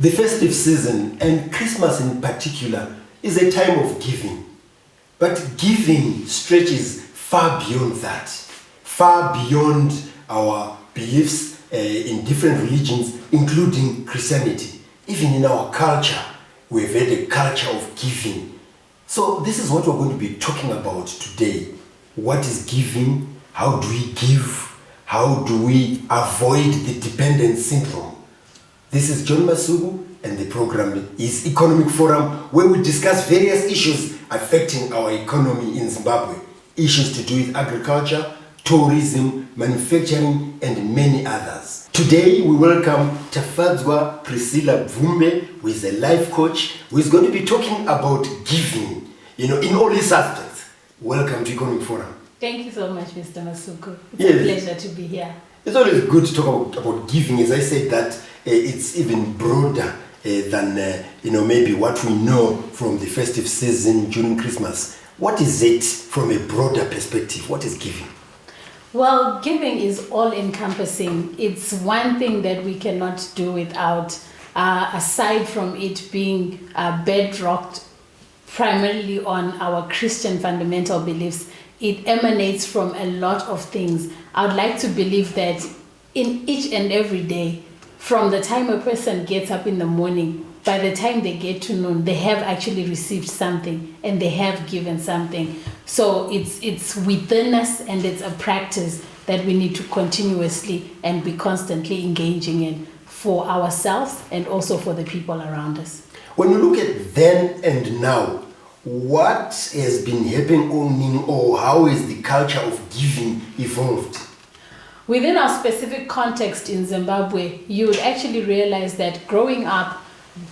The festive season, and Christmas in particular, is a time of giving. But giving stretches far beyond that, far beyond our beliefs in different religions, including Christianity. Even in our culture, we've had a culture of giving. So this is what we're going to be talking about today. What is giving? How do we give? How do we avoid the dependent syndrome? This is John Masugu, and the program is Economic Forum, where we discuss various issues affecting our economy in Zimbabwe. Issues to do with agriculture, tourism, manufacturing, and many others. Today we welcome Tafadzwa Priscilla Bvumbe, who is a life coach, who is going to be talking about giving, in all its aspects. Welcome to Economic Forum. Thank you so much, Mr. Masuku. It's a pleasure to be here. It's always good to talk about giving. As I said, that it's even broader than maybe what we know from the festive season during Christmas. What is it from a broader perspective? What is giving? Well, giving is all-encompassing. It's one thing that we cannot do without, aside from it being bedrocked primarily on our Christian fundamental beliefs. It emanates from a lot of things. I would like to believe that in each and every day, from the time a person gets up in the morning, by the time they get to noon, they have actually received something and they have given something. So it's within us, and it's a practice that we need to continuously and be constantly engaging in for ourselves and also for the people around us. When you look at then and now, what has been happening, or how is the culture of giving evolved? Within our specific context in Zimbabwe, you would actually realize that growing up,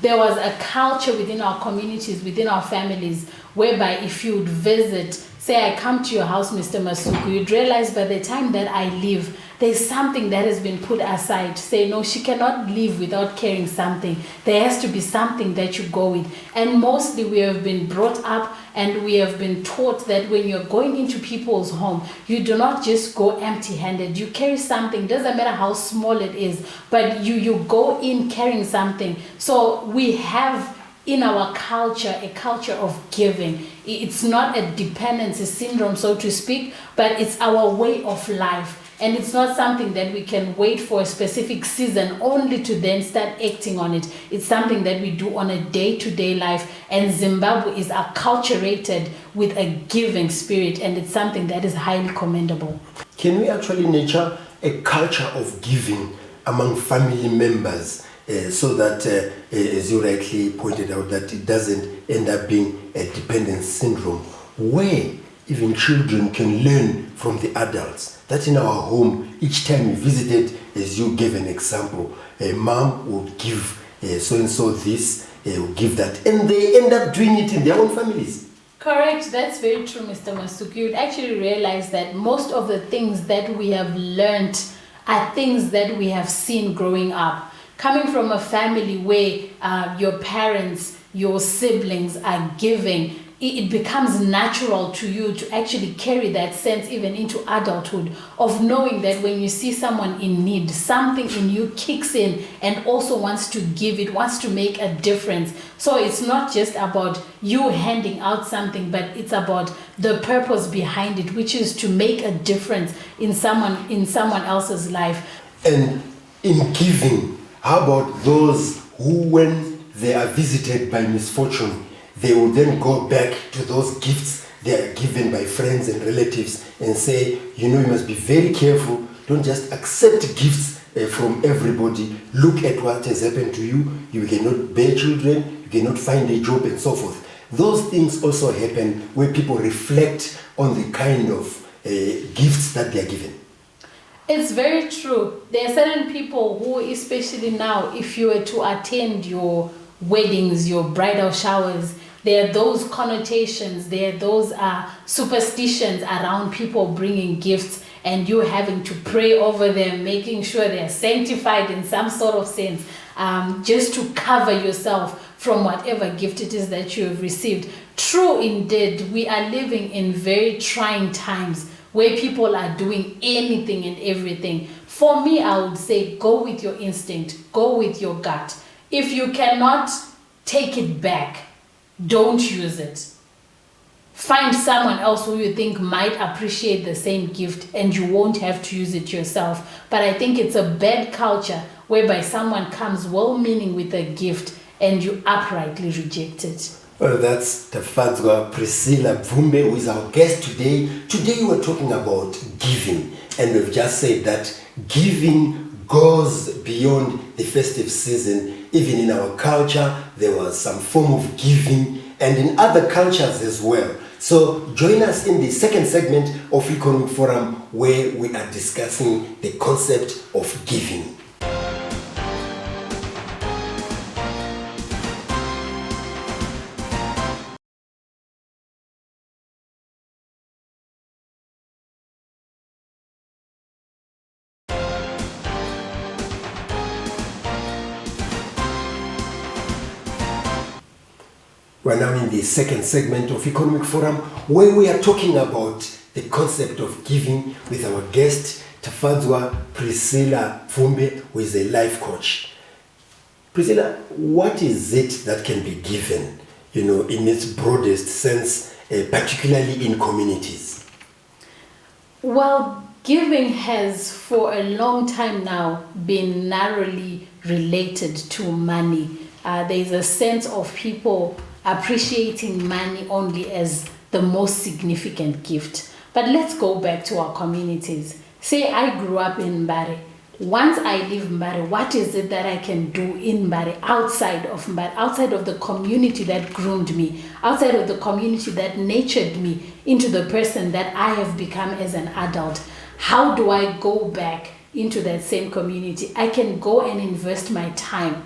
there was a culture within our communities, within our families, whereby if you would visit, say I come to your house, Mr. Masuku, you'd realize by the time that I leave, there's something that has been put aside. Say, no, she cannot leave without carrying something. There has to be something that you go with. And mostly we have been brought up and we have been taught that when you're going into people's home, you do not just go empty-handed. You carry something, doesn't matter how small it is, but you go in carrying something. So we have in our culture a culture of giving. It's not a dependency syndrome, so to speak, but it's our way of life. And it's not something that we can wait for a specific season only to then start acting on it. It's something that we do on a day-to-day life. And Zimbabwe is acculturated with a giving spirit, and it's something that is highly commendable. Can we actually nurture a culture of giving among family members so that, as you rightly pointed out, that it doesn't end up being a dependence syndrome, where even children can learn from the adults? That in our home, each time we visited, as you gave an example, a mom would give so-and-so this, would give that, and they end up doing it in their own families. Correct, that's very true, Mr. Masuku. You'd actually realize that most of the things that we have learned are things that we have seen growing up. Coming from a family where your parents, your siblings are giving, it becomes natural to you to actually carry that sense even into adulthood of knowing that when you see someone in need, something in you kicks in and also wants to give, it wants to make a difference. So it's not just about you handing out something, but it's about the purpose behind it, which is to make a difference in someone else's life. And in giving, how about those who, when they are visited by misfortune, they will then go back to those gifts they are given by friends and relatives and say, you must be very careful. Don't just accept gifts from everybody. Look at what has happened to you. You cannot bear children. You cannot find a job and so forth. Those things also happen where people reflect on the kind of gifts that they are given. It's very true. There are certain people who, especially now, if you were to attend your weddings, your bridal showers, there are those connotations, there are those superstitions around people bringing gifts and you having to pray over them, making sure they're sanctified in some sort of sense, just to cover yourself from whatever gift it is that you have received. True indeed, we are living in very trying times where people are doing anything and everything. For me, I would say go with your instinct, go with your gut. If you cannot take it back, don't use it. Find someone else who you think might appreciate the same gift and you won't have to use it yourself. But I think it's a bad culture whereby someone comes well-meaning with a gift and you uprightly reject it. Well, that's Tafadzwa Priscilla Bvumbe, who is our guest today. Today we're talking about giving, and we've just said that giving goes beyond the festive season. Even in our culture, there was some form of giving, and in other cultures as well. So join us in the second segment of Economic Forum, where we are discussing the concept of giving. We're now in the second segment of Economic Forum, where we are talking about the concept of giving with our guest, Tafadzwa Priscilla Bvumbe, who is a life coach. Priscilla, what is it that can be given, in its broadest sense, particularly in communities? Well, giving has for a long time now been narrowly related to money. There's a sense of people appreciating money only as the most significant gift. But let's go back to our communities. Say I grew up in Mbare. Once I leave Mbare, what is it that I can do in Mbare, outside of Mbare, outside of the community that groomed me, outside of the community that nurtured me into the person that I have become as an adult? How do I go back into that same community? I can go and invest my time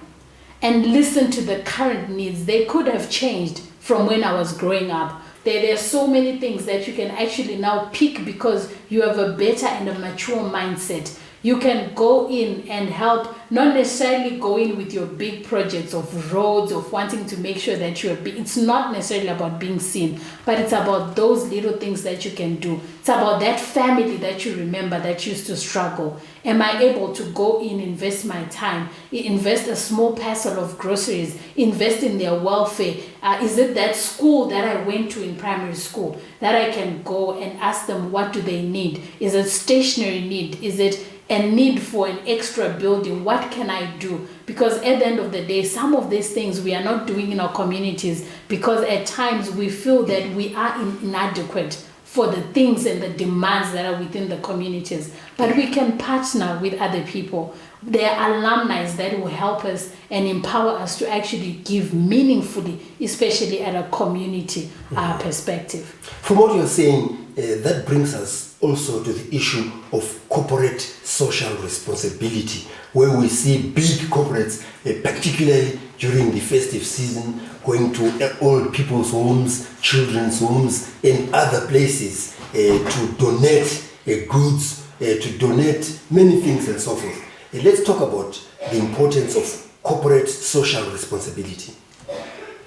and listen to the current needs. They could have changed from when I was growing up. There are so many things that you can actually now pick because you have a better and a mature mindset. You can go in and help, not necessarily go in with your big projects of roads, of wanting to make sure that you're big. It's not necessarily about being seen, but it's about those little things that you can do. It's about that family that you remember that used to struggle. Am I able to go in, invest my time, invest a small parcel of groceries, invest in their welfare? Is it that school that I went to in primary school that I can go and ask them what do they need? Is it stationery need? Is it a need for an extra building? What can I do? Because at the end of the day, some of these things we are not doing in our communities because at times we feel that we are inadequate for the things and the demands that are within the communities. But we can partner with other people. There are alumni that will help us and empower us to actually give meaningfully, especially at a community perspective. From what you're saying, that brings us also to the issue of corporate social responsibility, where we see big corporates, particularly during the festive season, going to old people's homes, children's homes, and other places to donate goods, to donate many things and so forth. Let's talk about the importance of corporate social responsibility.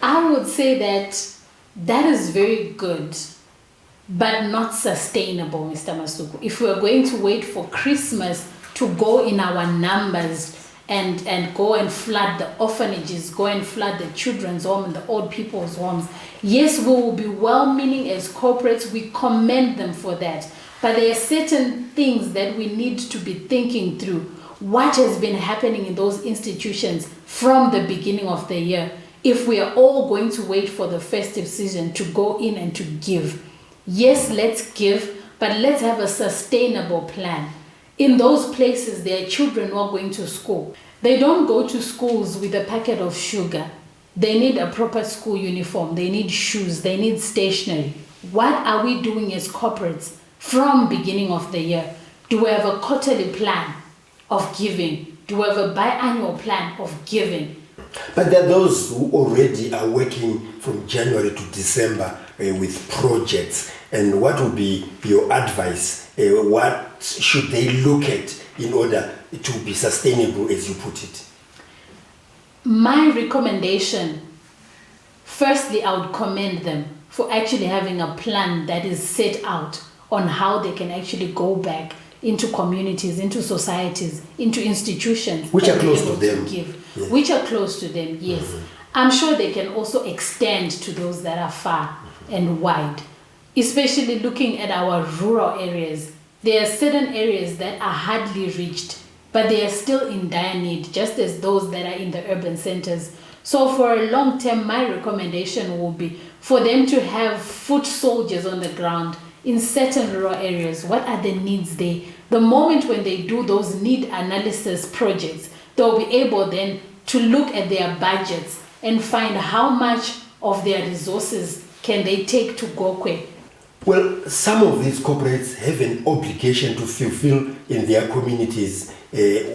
I would say that is very good, but not sustainable, Mr. Masuku. If we're going to wait for Christmas to go in our numbers and go and flood the orphanages, go and flood the children's home and the old people's homes, yes, we will be well-meaning as corporates. We commend them for that. But there are certain things that we need to be thinking through. What has been happening in those institutions from the beginning of the year? If we are all going to wait for the festive season to go in and to give, yes, let's give, but let's have a sustainable plan. In those places, there are children who are going to school. They don't go to schools with a packet of sugar. They need a proper school uniform. They need shoes. They need stationery. What are we doing as corporates from beginning of the year? Do we have a quarterly plan of giving? Do we have a biannual plan of giving? But there are those who already are working from January to December with projects. And what would be your advice? What should they look at in order to be sustainable, as you put it? My recommendation, firstly, I would commend them for actually having a plan that is set out on how they can actually go back into communities, into societies, into institutions. Which are close able to them. Give, Yeah. Which are close to them, yes. I'm sure they can also extend to those that are far and wide, especially looking at our rural areas. There are certain areas that are hardly reached, but they are still in dire need, just as those that are in the urban centers. So for a long term, my recommendation will be for them to have foot soldiers on the ground in certain rural areas. What are the needs there? The moment when they do those need analysis projects, they'll be able then to look at their budgets and find how much of their resources can they take to Gokwe. Well, some of these corporates have an obligation to fulfill in their communities.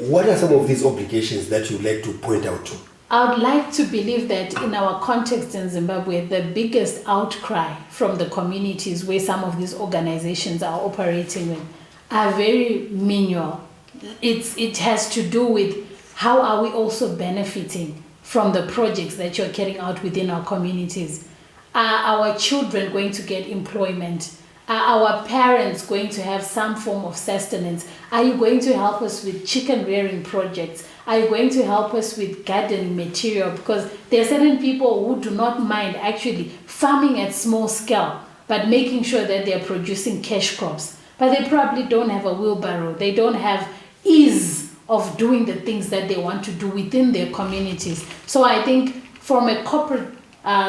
What are some of these obligations that you'd like to point out to? I would like to believe that in our context in Zimbabwe, the biggest outcry from the communities where some of these organizations are operating in are very menial. It has to do with how are we also benefiting from the projects that you're carrying out within our communities. Are our children going to get employment? Are our parents going to have some form of sustenance? Are you going to help us with chicken rearing projects? Are you going to help us with gardening material? Because there are certain people who do not mind actually farming at small scale, but making sure that they're producing cash crops. But they probably don't have a wheelbarrow. They don't have ease of doing the things that they want to do within their communities. So I think from a corporate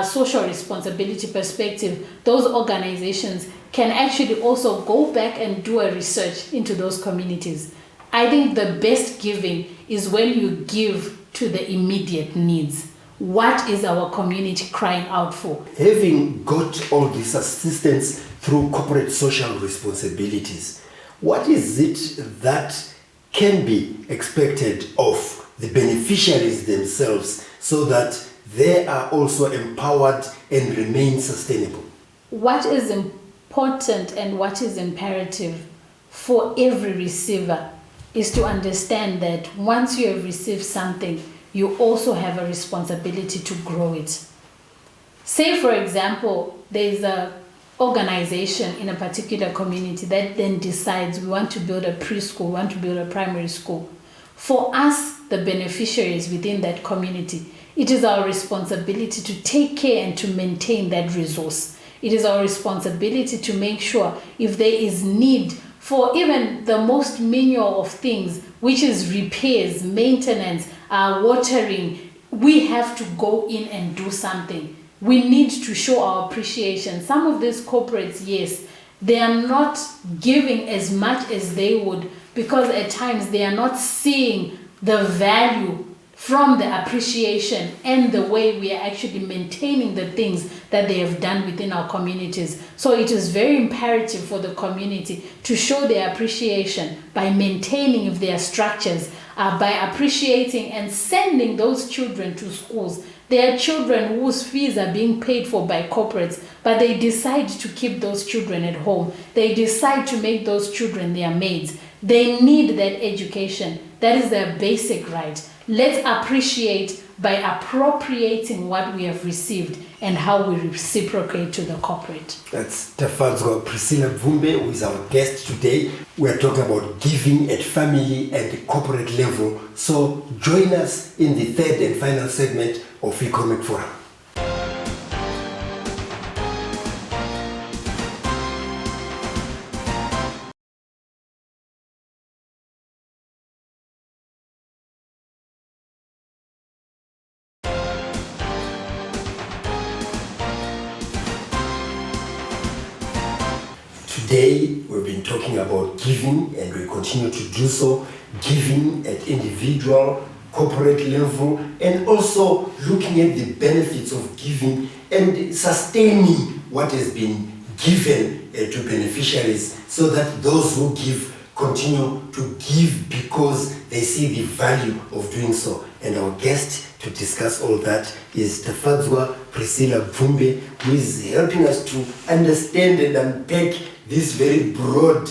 social responsibility perspective, those organizations can actually also go back and do a research into those communities. I think the best giving is when you give to the immediate needs. What is our community crying out for? Having got all this assistance through corporate social responsibilities, what is it that can be expected of the beneficiaries themselves so that they are also empowered and remain sustainable? What is important and what is imperative for every receiver is to understand that once you have received something, you also have a responsibility to grow it. Say, for example, there's an organization in a particular community that then decides we want to build a preschool, we want to build a primary school. For us, the beneficiaries within that community, it is our responsibility to take care and to maintain that resource. It is our responsibility to make sure if there is need for even the most menial of things, which is repairs, maintenance, watering, we have to go in and do something. We need to show our appreciation. Some of these corporates, yes, they are not giving as much as they would because at times they are not seeing the value from the appreciation and the way we are actually maintaining the things that they have done within our communities. So it is very imperative for the community to show their appreciation by maintaining their structures, by appreciating and sending those children to schools. There are children whose fees are being paid for by corporates, but they decide to keep those children at home. They decide to make those children their maids. They need that education. That is their basic right. Let's appreciate by appropriating what we have received and how we reciprocate to the corporate. That's Tafadzwa Priscilla Bvumbe, who is our guest today. We are talking about giving at family and corporate level. So join us in the third and final segment of Economic Forum. Today, we've been talking about giving, and we continue to do so, giving at individual, corporate level, and also looking at the benefits of giving and sustaining what has been given to beneficiaries so that those who give continue to give because they see the value of doing so. And our guest to discuss all that is Tafadzwa Priscilla Bvumbe, who is helping us to understand and unpack this very broad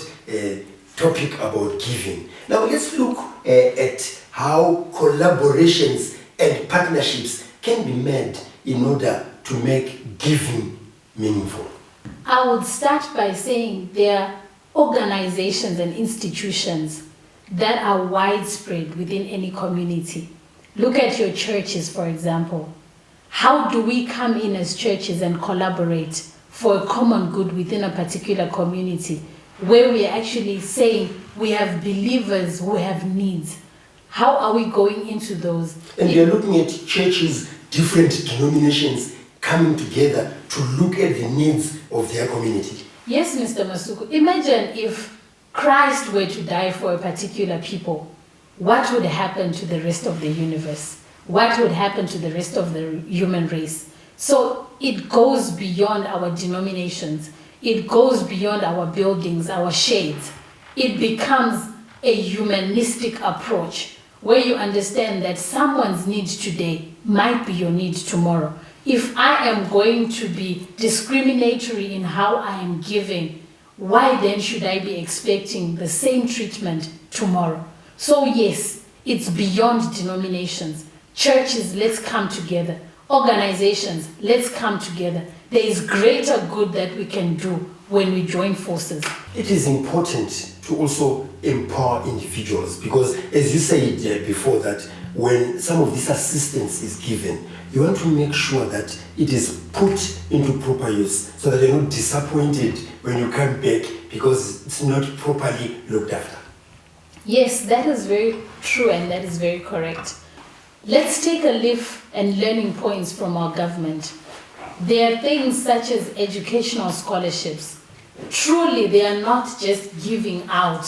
topic about giving. Now let's look at how collaborations and partnerships can be made in order to make giving meaningful. I would start by saying there are organizations and institutions that are widespread within any community. Look at your churches, for example. How do we come in as churches and collaborate for a common good within a particular community where we are actually saying we have believers who have needs? How are we going into those? And we are looking at churches, different denominations coming together to look at the needs of their community. Yes, Mr. Masuku. Imagine if Christ were to die for a particular people. What would happen to the rest of the universe? What would happen to the rest of the human race? So it goes beyond our denominations. It goes beyond our buildings, our shades. It becomes a humanistic approach where you understand that someone's need today might be your need tomorrow. If I am going to be discriminatory in how I am giving, why then should I be expecting the same treatment tomorrow? So yes, it's beyond denominations. Churches, let's come together. Organizations, let's come together. There is greater good that we can do when we join forces. It is important to also empower individuals because, as you said before, that when some of this assistance is given, you want to make sure that it is put into proper use so that you're not disappointed when you come back because it's not properly looked after. Yes, that is very true and that is very correct. Let's take a leaf and learning points from our government. There are things such as educational scholarships. Truly, they are not just giving out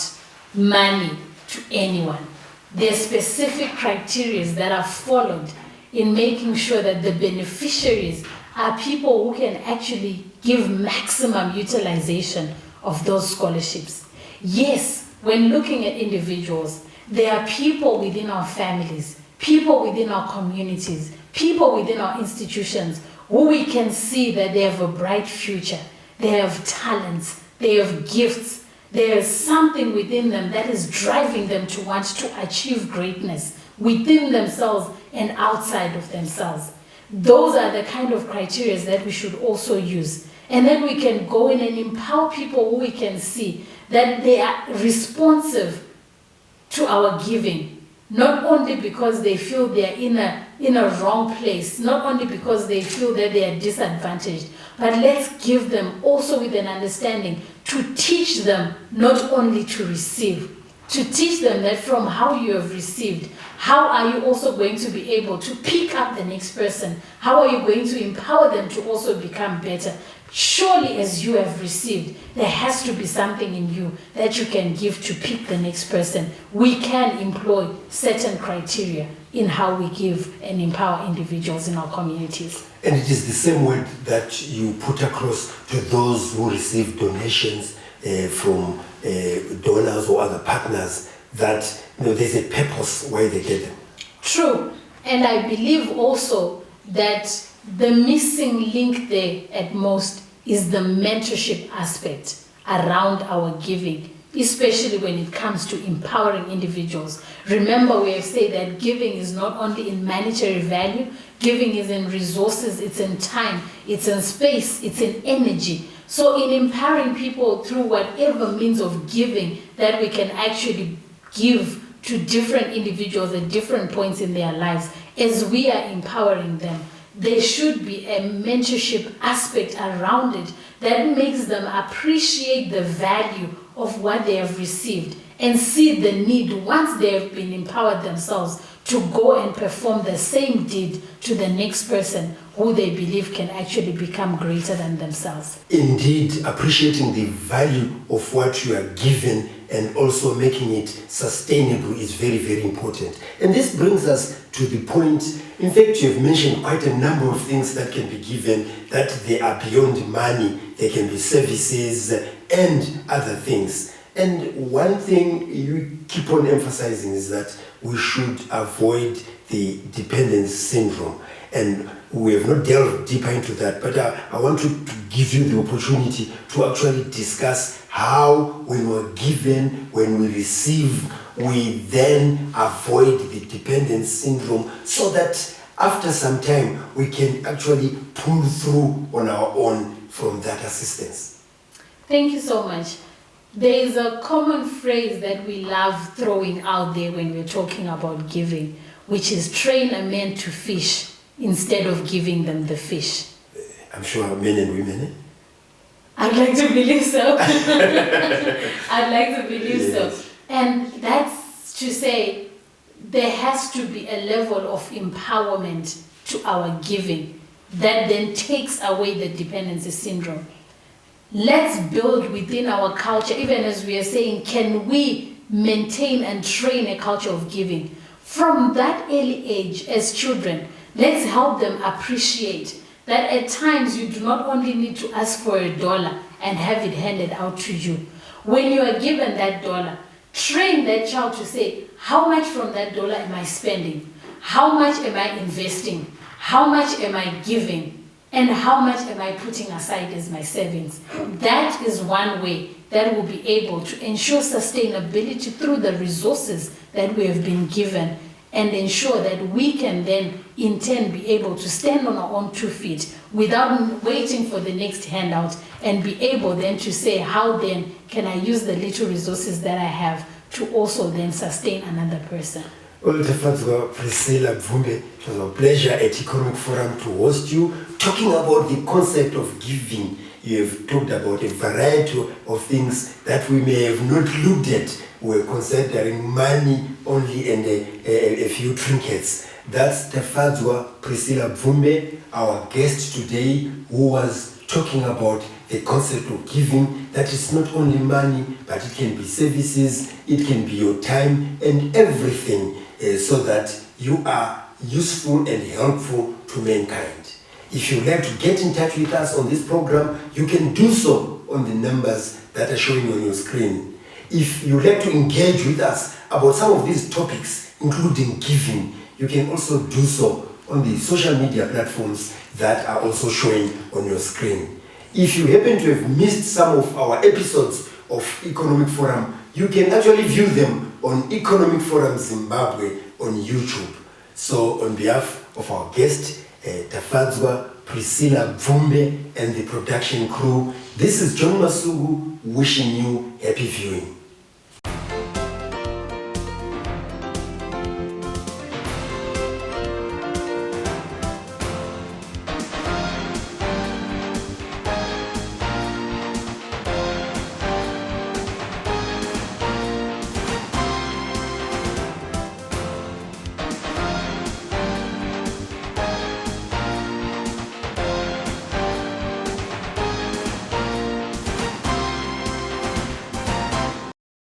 money to anyone. There are specific criteria that are followed in making sure that the beneficiaries are people who can actually give maximum utilization of those scholarships. Yes, when looking at individuals, there are people within our families, people within our communities, people within our institutions who we can see that they have a bright future, they have talents, they have gifts, there is something within them that is driving them to want to achieve greatness within themselves and outside of themselves. Those are the kind of criteria that we should also use. And then we can go in and empower people who we can see that they are responsive to our giving, not only because they feel they are in a wrong place, not only because they feel that they are disadvantaged, but let's give them also with an understanding to teach them not only to receive, to teach them that from how you have received, how are you also going to be able to pick up the next person? How are you going to empower them to also become better? Surely as you have received, there has to be something in you that you can give to pick the next person. We can employ certain criteria in how we give and empower individuals in our communities. And it is the same word that you put across to those who receive donations from donors or other partners, that there's a purpose why they get them. True. And I believe also that the missing link there at most is the mentorship aspect around our giving, especially when it comes to empowering individuals. Remember, we have said that giving is not only in monetary value, giving is in resources, it's in time, it's in space, it's in energy. So in empowering people through whatever means of giving that we can actually give to different individuals at different points in their lives, as we are empowering them, there should be a mentorship aspect around it that makes them appreciate the value of what they have received and see the need, once they have been empowered themselves, to go and perform the same deed to the next person who they believe can actually become greater than themselves. Indeed, appreciating the value of what you are given and also making it sustainable is very, very important. And this brings us to the point, in fact, you have mentioned quite a number of things that can be given, that they are beyond money. They can be services and other things. And one thing you keep on emphasizing is that we should avoid the dependence syndrome. And we have not delved deeper into that, but I want to give you the opportunity to actually discuss how, when we're given, when we receive, we then avoid the dependence syndrome, so that after some time we can actually pull through on our own from that assistance. Thank you so much. there is a common phrase that we love throwing out there when we're talking about giving, which is train a man to fish instead of giving them the fish. I'm sure men and women, eh? I'd like to believe so. I'd like to believe so. And that's to say, there has to be a level of empowerment to our giving that then takes away the dependency syndrome. Let's build within our culture, even as we are saying, can we maintain and train a culture of giving? From that early age, as children, let's help them appreciate that at times you do not only need to ask for $1 and have it handed out to you. When you are given that $1, train that child to say, how much from that $1 am I spending? How much am I investing? How much am I giving? And how much am I putting aside as my savings? That is one way that will be able to ensure sustainability through the resources that we have been given, and ensure that we can then in turn be able to stand on our own 2 feet without waiting for the next handout, and be able then to say, how then can I use the little resources that I have to also then sustain another person. Well, Tafadzwa, Priscilla, Bvumbe, it was a pleasure at Economic Forum to host you, talking about the concept of giving. You have talked about a variety of things that we may have not looked at. We're considering money only and a few trinkets. That's Tafadzwa, Priscilla Bvumbe, our guest today, who was talking about the concept of giving, that is not only money, but it can be services, it can be your time and everything, so that you are useful and helpful to mankind. If you'd like to get in touch with us on this program, you can do so on the numbers that are showing on your screen. If you'd like to engage with us about some of these topics, including giving, you can also do so on the social media platforms that are also showing on your screen. If you happen to have missed some of our episodes of Economic Forum, you can actually view them on Economic Forum Zimbabwe on YouTube. So on behalf of our guest, Tafadzwa, Priscilla Bvumbe and the production crew, this is John Masugu wishing you happy viewing.